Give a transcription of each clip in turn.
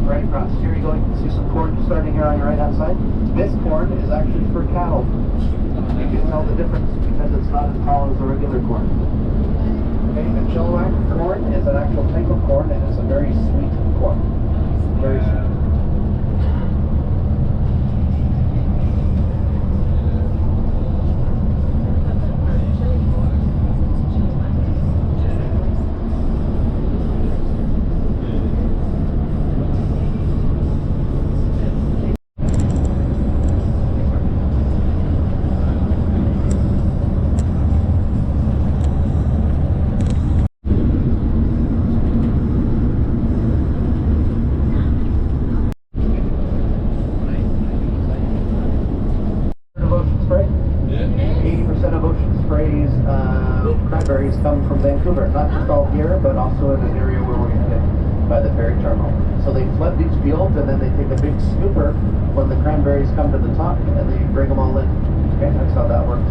right across. Here you go, you can see some corn starting here on your right hand side. This corn is actually for cattle. You can tell the difference because it's not as tall as the regular corn. Okay, the Chilliwack corn is an actual type of corn and it's a very sweet corn. Very sweet. Cranberries come from Vancouver, not just all here, but also in an area where we're going to get by the ferry terminal. So they flood these fields and then they take a big scooper when the cranberries come to the top and they bring them all in. Okay, that's how that works.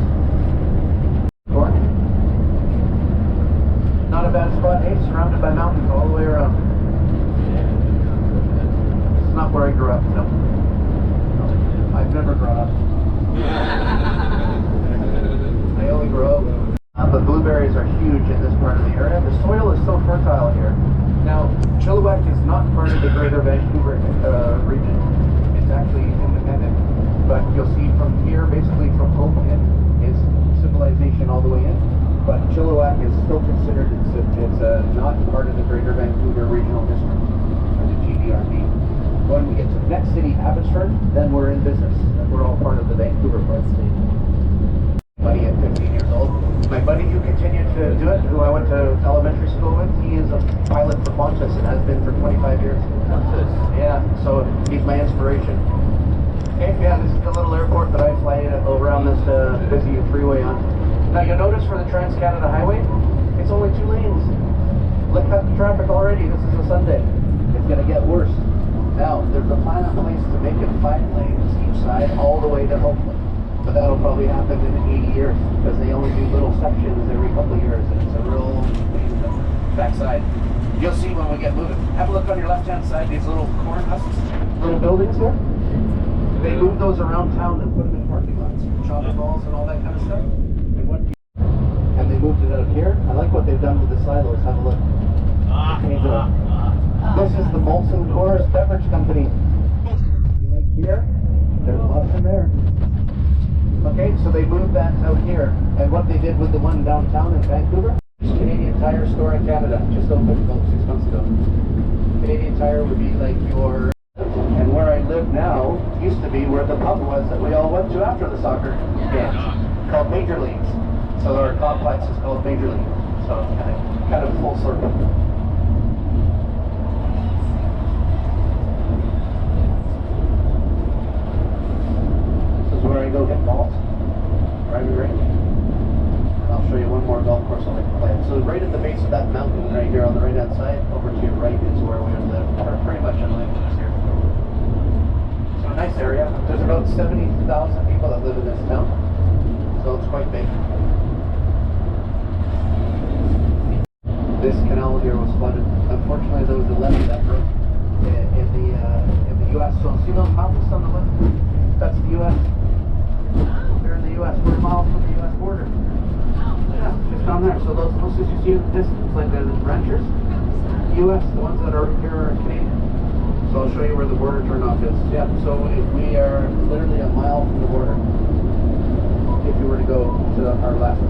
Corn. Not a bad spot, hey, surrounded by mountains all the way around. It's not where I grew up, no. I've never grown up. I only grew up. But blueberries are huge in this part of the area. The soil is so fertile here. Now, Chilliwack is not part of the greater Vancouver region. It's actually independent. But you'll see from here, basically from home in, is civilization all the way in. But Chilliwack is still considered, it's not part of the greater Vancouver regional district, or the GDRB. When we get to the next city, Abbotsford, then we're in business. We're all part of the Vancouver part state. Buddy at 15 years old. My buddy who continued to do it, who I went to elementary school with, he is a pilot for Qantas and has been for 25 years. Yeah, so he's my inspiration. Okay, yeah, this is the little airport that I fly around this busy freeway on. Now you'll notice for the Trans-Canada Highway, it's only 2 lanes. Look at the traffic already, this is a Sunday. It's going to get worse. Now, there's a plan in place to make it 5 lanes each side all the way to Oakland. But that'll probably happen in 80 years because they only do little sections every couple of years and it's a real pain in the backside. You'll see when we get moving. Have a look on your left-hand side, these little corn husks, little buildings here. They move those around town and put them in parking lots, shopping malls and all that kind of stuff. And they moved it out here. I like what they've done with the silos. Have a look. This is the Molson Coors Beverage Company. You like beer? There's lots in there. Okay, so they moved that out here, and what they did with the one downtown in Vancouver, Canadian Tire store in Canada, just opened about 6 months ago. Canadian Tire would be like your, and where I live now used to be where the pub was that we all went to after the soccer games, called Major Leagues. So our complex is called Major League. So it's kind of full circle. Where I go hit balls, driving range. And I'll show you one more golf course I like to play. So right at the base of that mountain, right here on the right hand side, over to your right is where we live. We're pretty much in line with us here. So a nice area. There's about 70,000 people that live in this town, so it's quite big. This canal here was flooded. Unfortunately, there was a levee that broke in the U.S. So see those mountains on the left? That's the U.S. They're in the U.S. We're miles from the U.S. border. Yeah, just down there. So those as you see in the distance, like the ranchers, U.S. The ones that are here are Canadian. So I'll show you where the border turnoff is. Yeah. So we are literally a mile from the border. If you were to go to our left.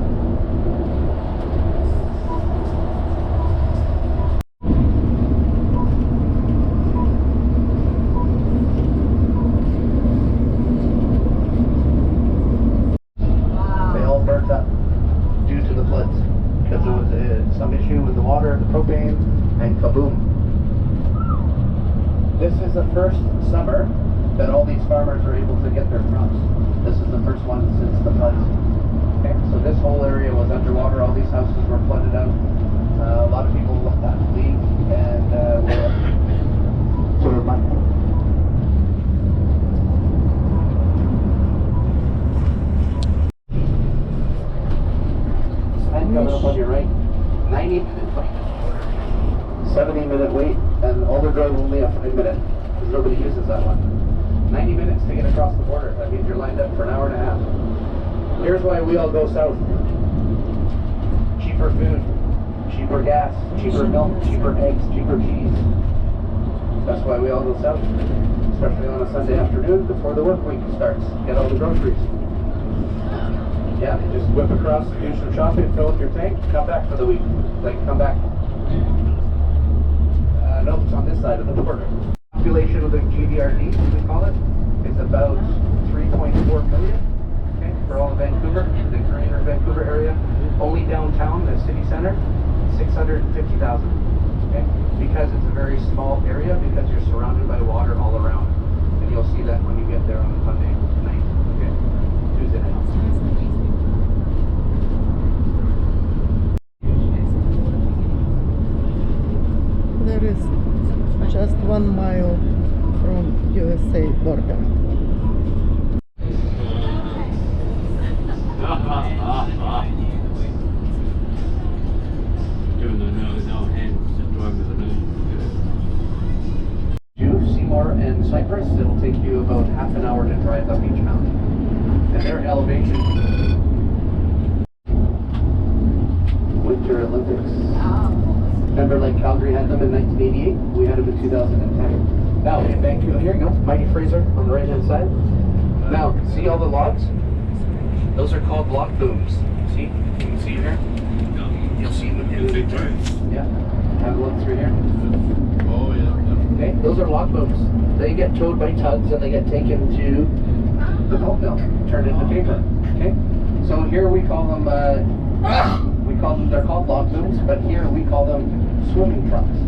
Propane, and kaboom. This is the first summer that all these farmers are able to get their crops. This is the first one since the floods. Okay, so this whole area was underwater, all these houses were flooded out. A lot of people had to leave and were sort of coming up on your right, 90 minutes. 70-minute wait, and Alder Grove only a 5-minute, because nobody uses that one. 90 minutes to get across the border. That means you're lined up for an hour and a half. Here's why we all go south. Cheaper food, cheaper gas, cheaper milk, cheaper eggs, cheaper cheese. That's why we all go south, especially on a Sunday afternoon before the work week starts. Get all the groceries. Yeah, you just whip across, do some shopping, fill up your tank, come back for the week. Like, come back. No, it's on this side of the border. Population of the GVRD, as we call it, is about 3.4 million. Okay, for all of Vancouver, the greater Vancouver area. Only downtown, the city center, 650,000. Okay, because it's a very small area, because you're surrounded by water all around, and you'll see that when you get there on Monday night. Okay, Tuesday night. There is just 1 mile from USA border. Seymour and Cypress, it'll take you about half an hour to drive up each mountain. And their elevation. Winter Olympics. Remember, like Calgary had them in 1988? We had them in 2010. Now, in Vancouver, here you go, Mighty Fraser on the right-hand side. Now, see all the logs? Those are called log booms. See? You can see here? You'll see them in the yeah. Have a look through here. Oh, yeah. Okay, those are log booms. They get towed by tugs and they get taken to the pulp mill, turned into paper. Okay? So here we call them, they're called log booms, but here we call them swimming trucks.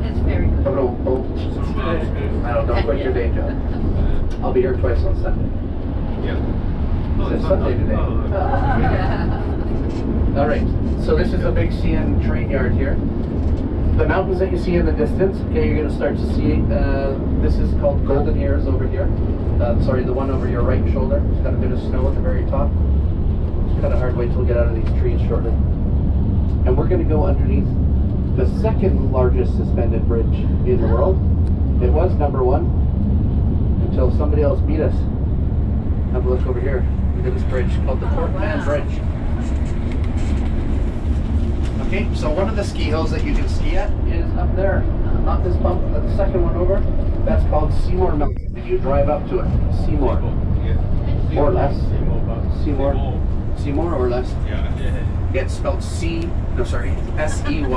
It's very good. Don't quit your day job. I'll be here twice on Sunday. Yeah. It's Sunday today. All right, so this is a big CN train yard here. The mountains that you see in the distance, okay, you're going to start to see, this is called Golden Ears over here. Sorry, the one over your right shoulder. It's got a bit of snow at the very top. It's kind of hard to wait till we get out of these trees shortly. And we're going to go underneath the second largest suspended bridge in the world. It was number 1 until somebody else beat us. Have a look over here. Look at this bridge called the Port Mann Bridge. Okay, so one of the ski hills that you can ski at is up there. Not this bump, but the second one over. That's called Seymour Mountain. And you drive up to it. Seymour. Or less. Seymour. Seymour or less. It's spelled S-E-Y-M-O-R-E.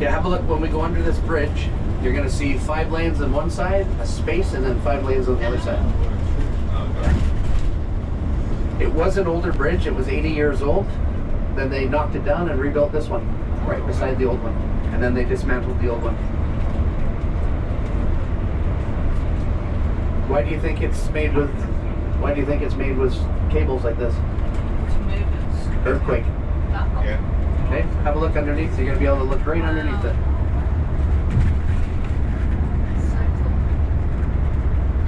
Yeah, have a look. When we go under this bridge, you're going to see 5 lanes on one side, a space, and then 5 lanes on the other side. It was an older bridge. It was 80 years old. Then they knocked it down and rebuilt this one right beside the old one. And then they dismantled the old one. Why do you think it's made with cables like this? Earthquake. Yeah. Okay, have a look underneath. So you're going to be able to look right underneath it.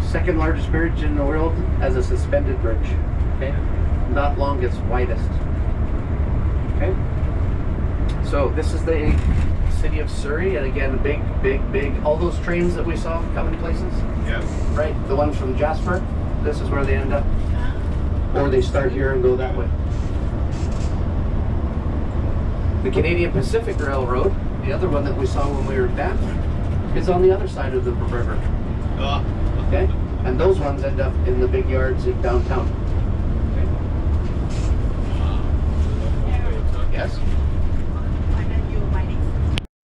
Second largest bridge in the world as a suspended bridge. Okay, not longest, widest. Okay, so this is the city of Surrey, and again, big, all those trains that we saw coming places. Yes. Right, the ones from Jasper. This is where they end up, or they start here and go that way. The Canadian Pacific Railroad, the other one that we saw when we were back, is on the other side of the river. Okay, and those ones end up in the big yards in downtown. Yes?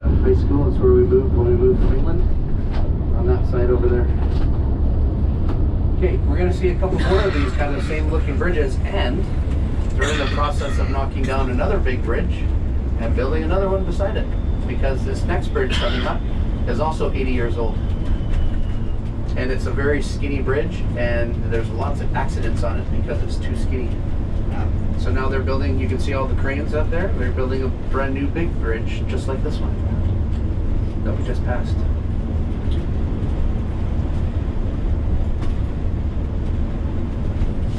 High school is where we moved when we moved from England. On that side over there. Okay, we're going to see a couple more of these kind of same looking bridges, and they're in the process of knocking down another big bridge and building another one beside it, because this next bridge coming up is also 80 years old. And it's a very skinny bridge, and there's lots of accidents on it because it's too skinny. So now they're building, you can see all the cranes up there, they're building a brand new big bridge just like this one that we just passed.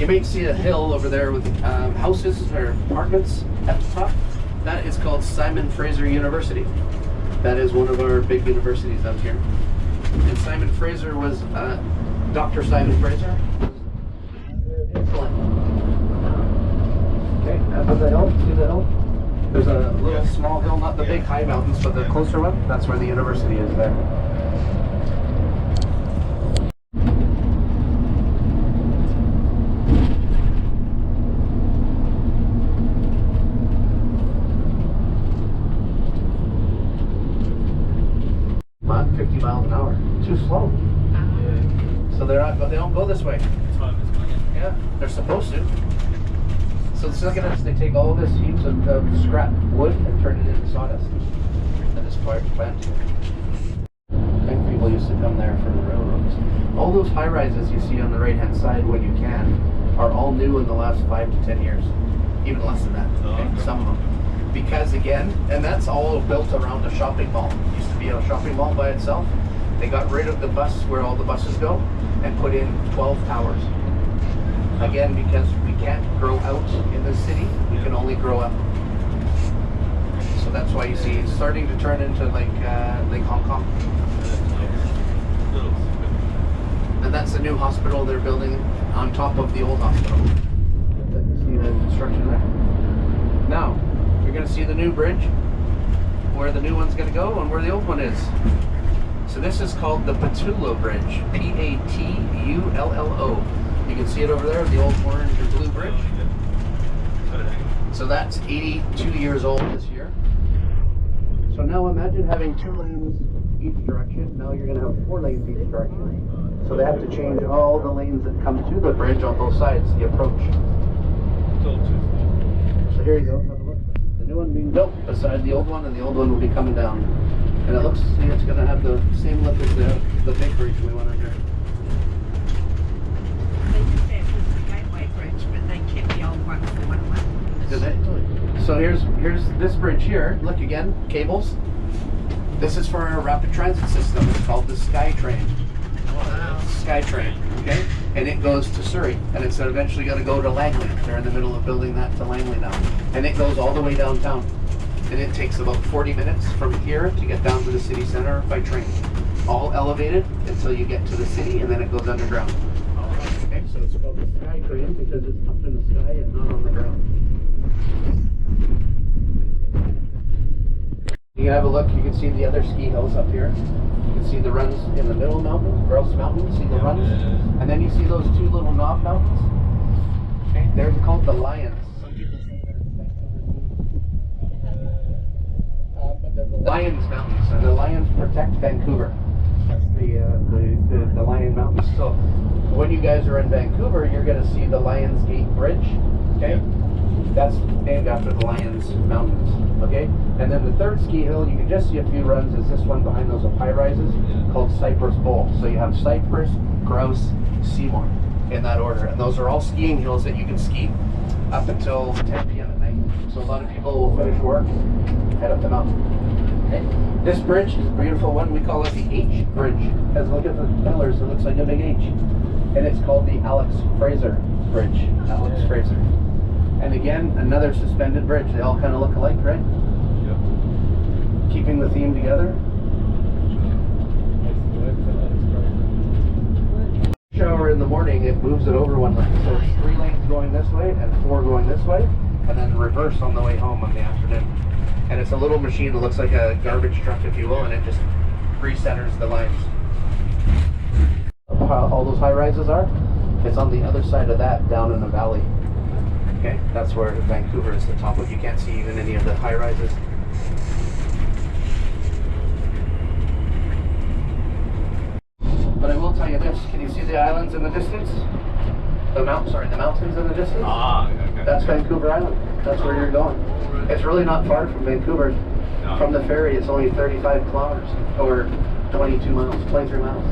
You may see a hill over there with houses or apartments at the top. That is called Simon Fraser University. That is one of our big universities out here. And Simon Fraser was, Dr. Simon Fraser. Excellent. Okay, up on the hill, see the hill? There's a little small hill, not the big high mountains, but the closer one. That's where the university is there. Come on, 50 miles an hour. Too slow. So they don't go this way. Yeah, they're supposed to. So the second is they take all this heaps of scrap wood and turn it into sawdust. That is plant here. I think people used to come there for the railroads. All those high rises you see on the right hand side when you can are all new in the last 5 to 10 years. Even less than that. Okay? Some of them. Because again, and that's all built around a shopping mall. It used to be a shopping mall by itself. They got rid of the bus where all the buses go and put in 12 towers. Again, because we can't grow out in this city, we can only grow up. So that's why you see it's starting to turn into like Hong Kong. And that's the new hospital they're building on top of the old hospital. You see the construction there? Now, you're going to see the new bridge, where the new one's going to go and where the old one is. So this is called the Patullo Bridge, P-A-T-U-L-L-O. You can see it over there, the old orange or blue bridge. So that's 82 years old this year. So now imagine having 2 lanes each direction. Now you're going to have 4 lanes each direction. So they have to change all the lanes that come to the bridge on both sides, the approach. So here you go, have a look. The new one being built beside the old one, and the old one will be coming down. And it looks, see, it's going to have the same look as the big bridge we went under. So here's this bridge here. Look again, cables. This is for our rapid transit system. It's called the SkyTrain. SkyTrain, okay? And it goes to Surrey, and it's eventually going to go to Langley. They're in the middle of building that to Langley now. And it goes all the way downtown. And it takes about 40 minutes from here to get down to the city center by train. All elevated until you get to the city, and then it goes underground. Okay, so it's called the SkyTrain because it's up in the sky and not on the ground. You can have a look, you can see the other ski hills up here. You can see the runs in the middle mountain, Grouse Mountain, see the runs? And then you see those 2 little knob mountains. Okay, they're called the Lions. Some people say they're but they're the Lions Mountains, and the Lions protect Vancouver. That's the Lion Mountains. So when you guys are in Vancouver, you're going to see the Lions Gate Bridge. Okay, that's named after the Lions Mountains. Okay, and then the 3rd ski hill, you can just see a few runs, is this one behind those high rises called Cypress Bowl. So you have Cypress, Grouse, Seymour in that order, and those are all skiing hills that you can ski up until 10 p.m. at night. So a lot of people will finish work, head up the mountain. Okay. This bridge is a beautiful one. We call it the H Bridge, because look at the pillars, it looks like a big H. And it's called the Alex Fraser Bridge. Alex Fraser. And again, another suspended bridge. They all kind of look alike, right? Yep. Keeping the theme together. Shower in the morning, it moves it over 1 lane. So it's 3 lanes going this way and 4 going this way, and then reverse on the way home in the afternoon. And it's a little machine that looks like a garbage truck, if you will, and it just recenters the lines. How all those high rises are, it's on the other side of that, down in the valley. Okay, that's where Vancouver is the top of. You can't see even any of the high rises. But I will tell you this, can you see the islands in the distance? The mountains in the distance? Okay. That's Vancouver Island. That's where you're going. It's really not far from Vancouver. No. From the ferry, it's only 35 kilometers, or 23 miles.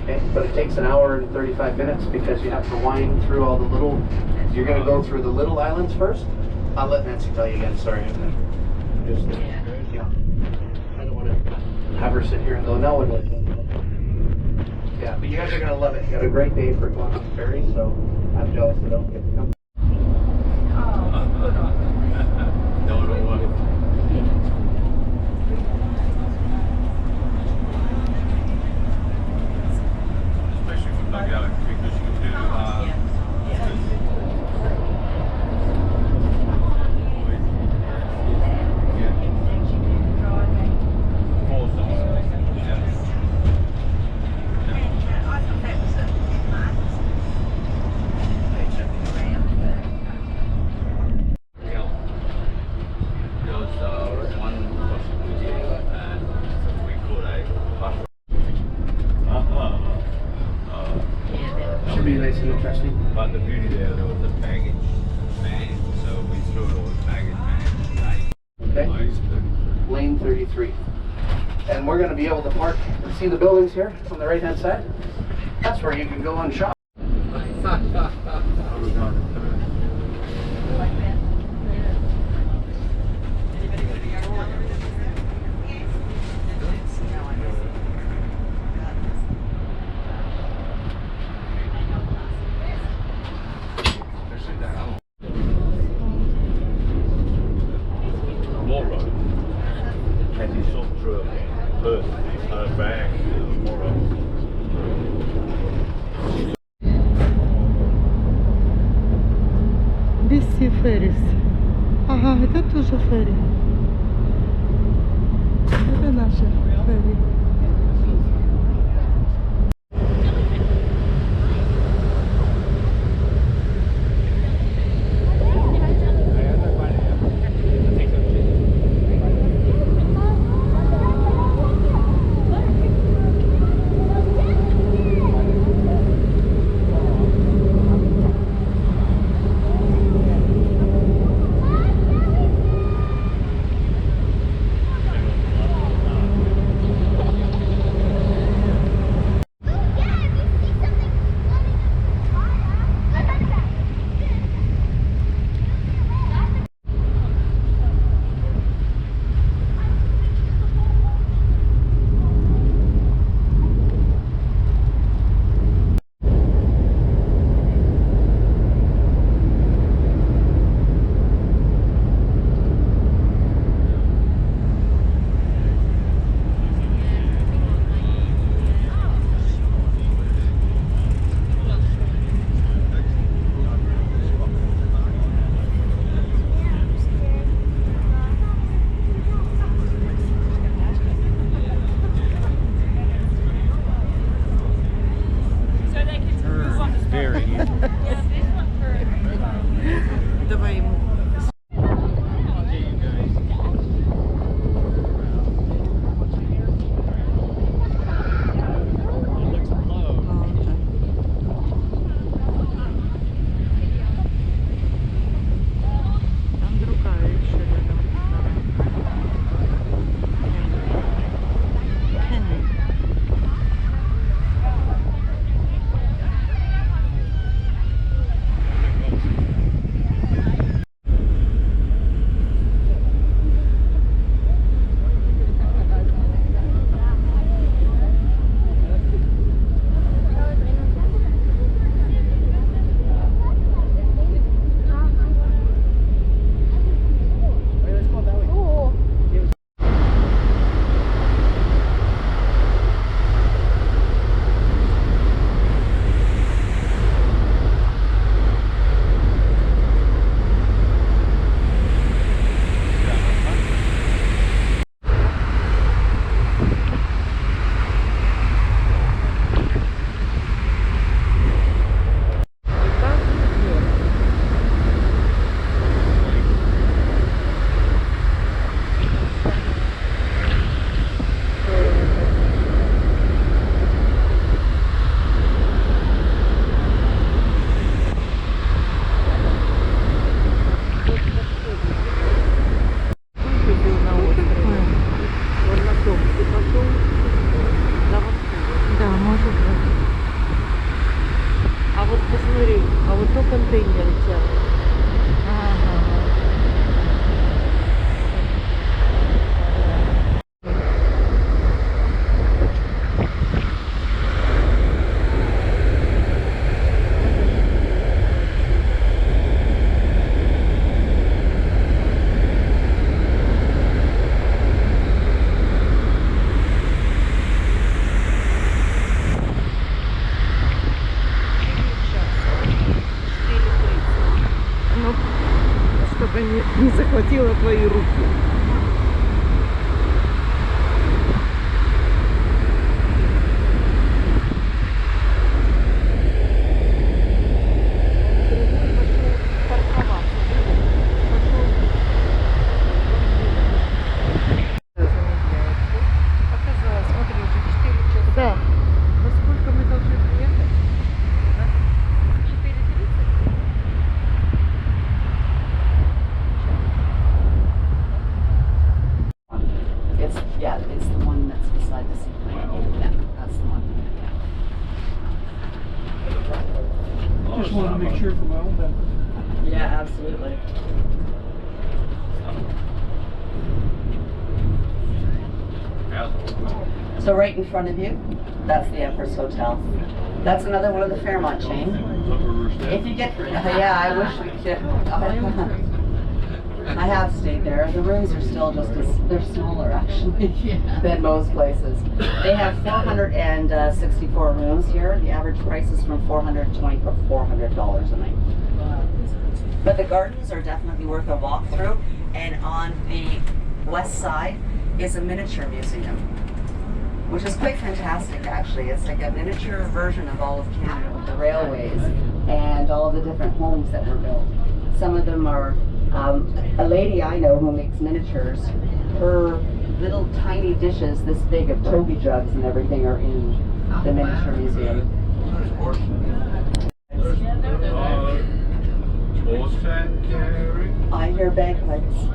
Okay? But it takes an hour and 35 minutes because you have to wind through all the little, you're going to go through the little islands first. I'll let Nancy tell you again, sorry. Just, yeah. I don't want to have her sit here and go, no, Yeah, but you guys are gonna love it. You got a great day for going on the ferry, so I'm jealous I don't get to come. No, no, what? Especially for like because you do four songs. Should be nice and interesting. But the beauty there was a baggage van, so we threw it all in baggage van. Okay. Lane 33. And we're gonna be able to park. See the buildings here on the right hand side? That's where you can go and shop. More road. As he saw through a bag, more road. BC Ferries. Ага, это тоже ферри. Это наша ферри. Very. Давай ему. Там другая еще рядом. Henry. контейнеры тянут. Ага. захватила твои руки. Оказалось, смотри, уже 4 часа. Да. Во сколько мы должны приехать? 4:30? It's the one that's beside the seaplane. Yeah, that's the one. Just wanted to make sure for my own benefit. Yeah, absolutely. So right in front of you, that's the Empress Hotel. That's another one of the Fairmont chain. If you get, yeah, I wish we could. I have stayed there. The rooms are still just as, they're smaller actually than most places. They have 464 rooms here. The average price is from $420 to $400 a night. But the gardens are definitely worth a walk through. And on the west side is a miniature museum, which is quite fantastic actually. It's like a miniature version of all of Canada with the railways and all the different homes that were built. Some of them are, a lady I know who makes miniatures, her little tiny dishes this big of Toby jugs and everything are in the miniature museum. I hear bagpipes.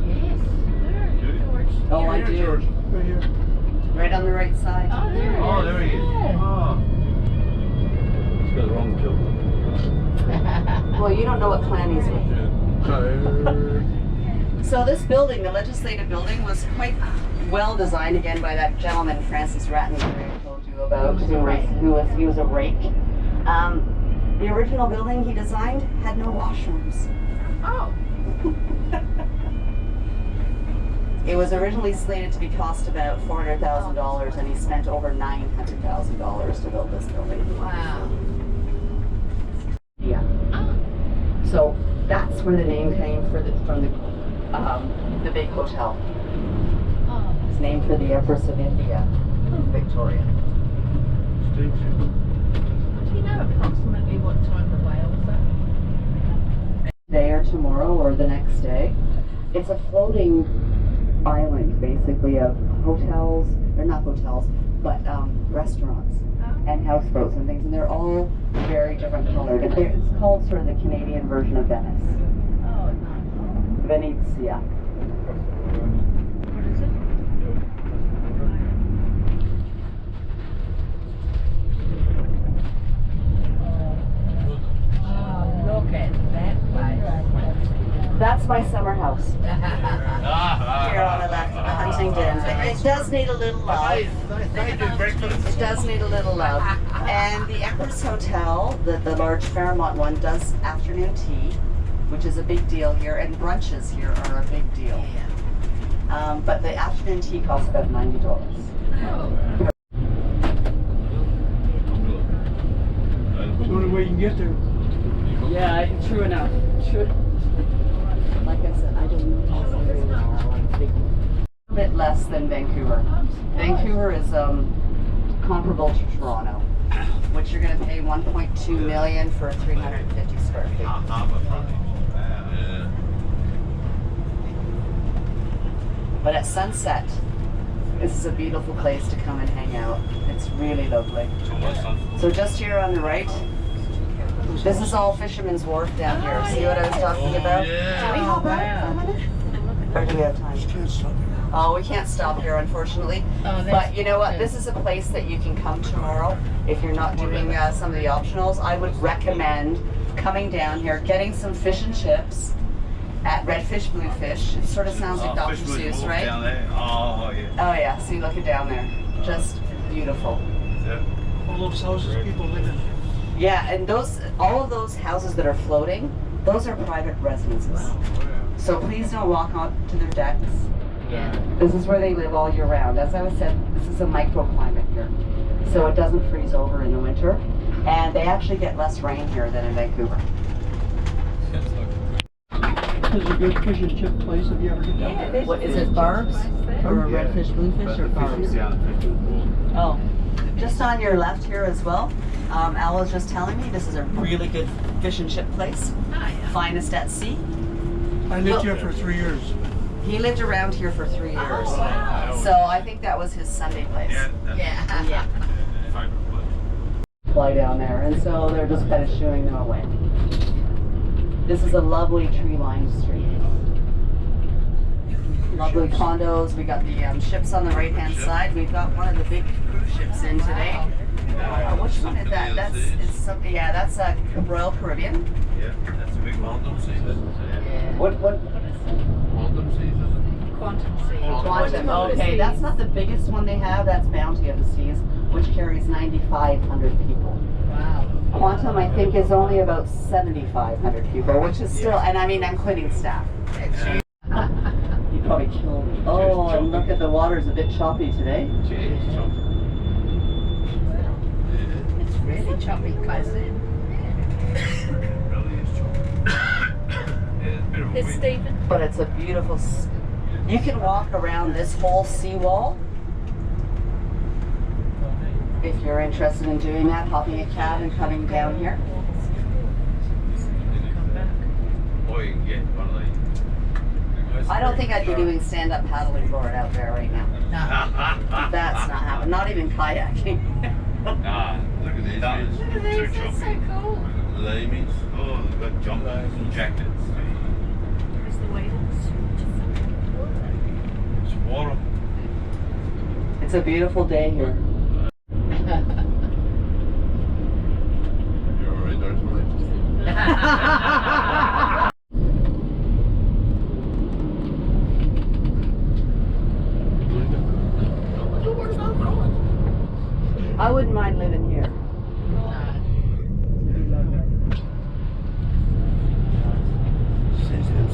Oh, I do. Right here. Right on the right side. Oh, there he is. Oh. He's got the wrong joke. Well, you don't know what clan he's with. So this building, the legislative building, was quite well designed again by that gentleman, Francis Ratney, who I told you about, he was a rake. The original building he designed had no washrooms. Oh. It was originally slated to be cost about $400,000 and he spent over $900,000 to build this building. Wow. Yeah. So that's where the name came from the big hotel. Oh. It's named for the Empress of India, Victoria. Do you know approximately what time the whales are? Today or tomorrow or the next day. It's a floating island basically of hotels, or not hotels, but restaurants and houseboats and things, and they're all very different colored. It's called sort of the Canadian version of Venice. Oh, nice. Venezia. What is it? Oh, look at that place. That's my summer house. Here on the left, the Huntington. It does need a little love. It does need a little love. And the Empress Hotel, the large Fairmont one, does afternoon tea, which is a big deal here, and brunches here are a big deal. But the afternoon tea costs about $90. Oh. It's the only way you can get there. Yeah, true enough. True. Like I said, I don't know how very well. A bit less than Vancouver. Vancouver is comparable to Toronto, which you're going to pay $1.2 million for 350 square feet. But at sunset, this is a beautiful place to come and hang out. It's really lovely. So just here on the right, this is all Fisherman's Wharf down here. See what I was talking about? Can we hop out for a minute? Or do we have time? Oh, we can't stop here, unfortunately. But you know what? This is a place that you can come tomorrow if you're not doing some of the optionals. I would recommend coming down here, getting some fish and chips at Redfish Bluefish. It sort of sounds like Dr. Seuss, right? Down there. Oh, yeah. Oh yeah, see, look it down there. Just beautiful. Yeah. All those houses people live in. Yeah, and all of those houses that are floating, those are private residences. So please don't walk onto their decks. Yeah. This is where they live all year round. As I was said, this is a microclimate here. So it doesn't freeze over in the winter. And they actually get less rain here than in Vancouver. This is a good fish and chip place if you ever get down there. What is it, Barb's? Or redfish, bluefish, or Barb's? Oh, just on your left here as well. Al was just telling me this is a really good fish and chip place. Finest at sea. I lived here for 3 years. He lived around here for 3 years. So I think that was his Sunday place. Yeah. Fly down there, and so they're just kind of shooing them away. This is a lovely tree-lined street. Lovely condos. We got the ships on the right-hand side. We've got one of the big cruise ships in today. Which one is that? That's Royal Caribbean. Yeah, that's a big quantum sea. What? Quantum sea, is it? Quantum sea. Quantum. Okay, that's not the biggest one they have. That's Bounty of the Seas, which carries 9,500 people. Wow. Quantum, I think, is only about 7,500 people, which is still, and I mean, I'm including staff. You probably killed me. Oh, and look at the water's a bit choppy today. It's really choppy, cousin. It's Stephen. But it's a beautiful, you can walk around this whole seawall. If you're interested in doing that, hopping a cab and coming down here. Or you can get one of these. I don't think I'd be doing stand-up paddling board out there right now. That's not happening. Not even kayaking. Look at these guys. Look at these, that's so cool. Lamies. Oh, they've got jumpers and jackets. Where's the waiters? It's water. It's a beautiful day here. You're alright there, I wouldn't mind living here.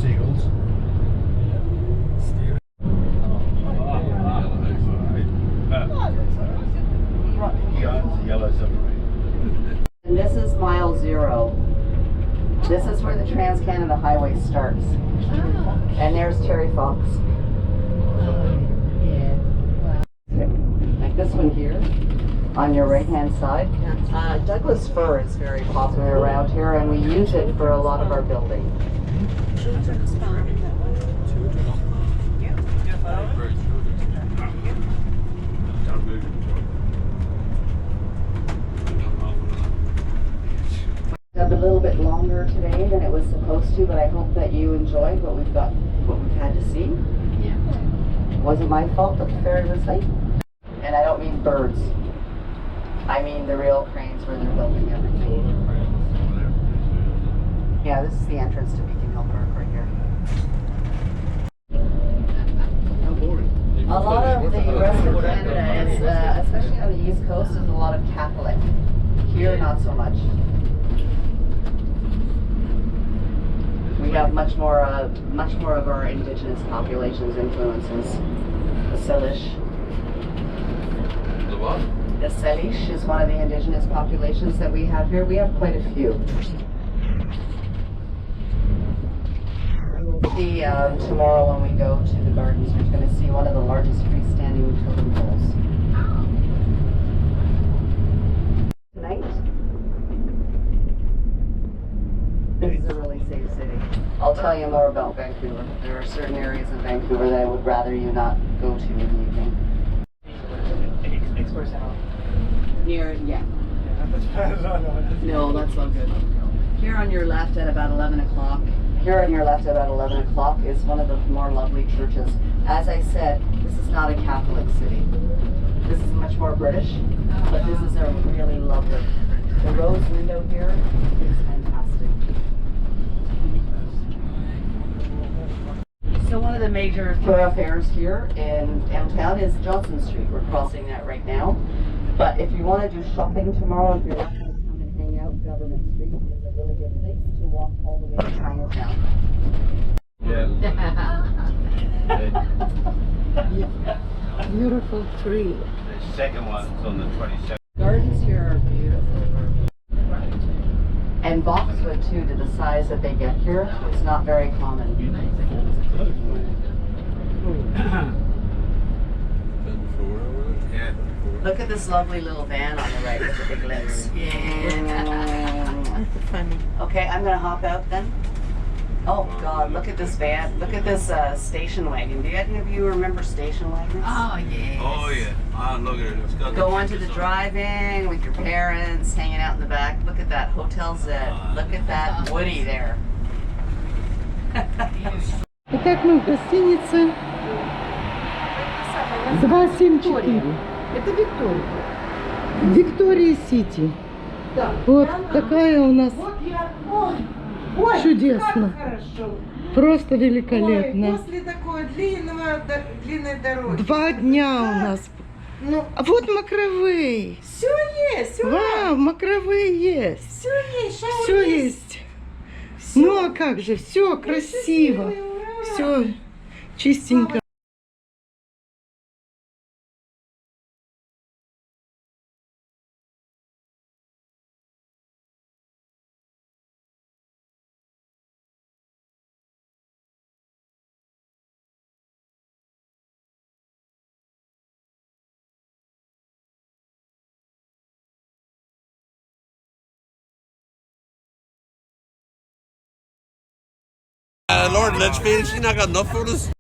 Seagulls. Yellow submarine. And this is mile 0. This is where the Trans-Canada Highway starts. And there's Terry Fox. Like this one here, on your right-hand side. Douglas fir is very popular around here, and we use it for a lot of our building. A little bit longer today than it was supposed to, but I hope that you enjoyed what we've had to see. Yeah. It wasn't my fault that the ferry was late. And I don't mean birds. I mean the real cranes where they're building everything. Yeah, this is the entrance to Beacon Hill Park right here. A lot of the rest of Canada is, especially on the East Coast, is a lot of Catholic. Here, not so much. We have much more of our indigenous populations influences. The Salish. The what? The Salish is one of the indigenous populations that we have here. We have quite a few. We'll see tomorrow when we go to the gardens. We're going to see one of the largest freestanding totem poles. Tonight, this is a really safe city. I'll tell you more about Vancouver. There are certain areas of Vancouver that I would rather you not go to in the evening. Near, yeah. No, that's all good. Here on your left at about 11 o'clock. Here on your left at about 11 o'clock is one of the more lovely churches. As I said, this is not a Catholic city. This is much more British, but this is a really lovely. The rose window here is fantastic. So one of the major thoroughfares here in downtown is Johnson Street. We're crossing that right now. But if you want to do shopping tomorrow, if you're not going to come and hang out, Government Street is a really good place to walk all the way to Chinatown. Yeah. Beautiful tree. The second one's on the 22nd. Gardens here are beautiful. And boxwood too, to the size that they get here, it's not very common. Yeah. Look at this lovely little van on the right with the big lips. Funny. Okay, I'm gonna hop out then. Oh God, look at this van. Look at this station wagon. Do any of you remember station wagons? Oh, yeah. Oh yeah. Ah, look at it. It's got Go onto the drive-in with your parents, hanging out in the back. Look at that Hotel Z. Look at that Woody there. Итак, мы в гостинице 274. Это Виктория. Виктория Сити. Да. Вот такая у нас Вот я... Ой, чудесно. как хорошо. Просто Ой, великолепно. после такой длинной дороги. 2 дня у нас. Ну, А вот макровей. все есть, Вау, макровей есть. все есть, шаурма Все есть. Ну а как же, все красиво. Все чистенько. Lord Litchfield, she not got enough for us.